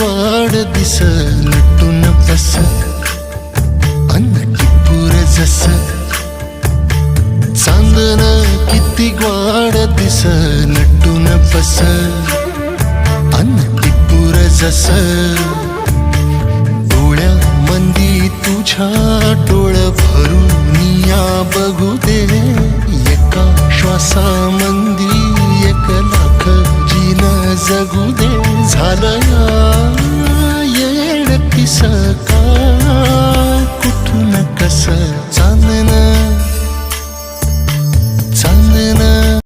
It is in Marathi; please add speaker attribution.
Speaker 1: ग्वाड दिस लटून बस अन्न टिपूर जस चांदन किती ग्वाड दिस लटून बस अन्न टिपूर जस डोळ्या मंदी तुझ्या डोळ भरून या बघू दे एका श्वासा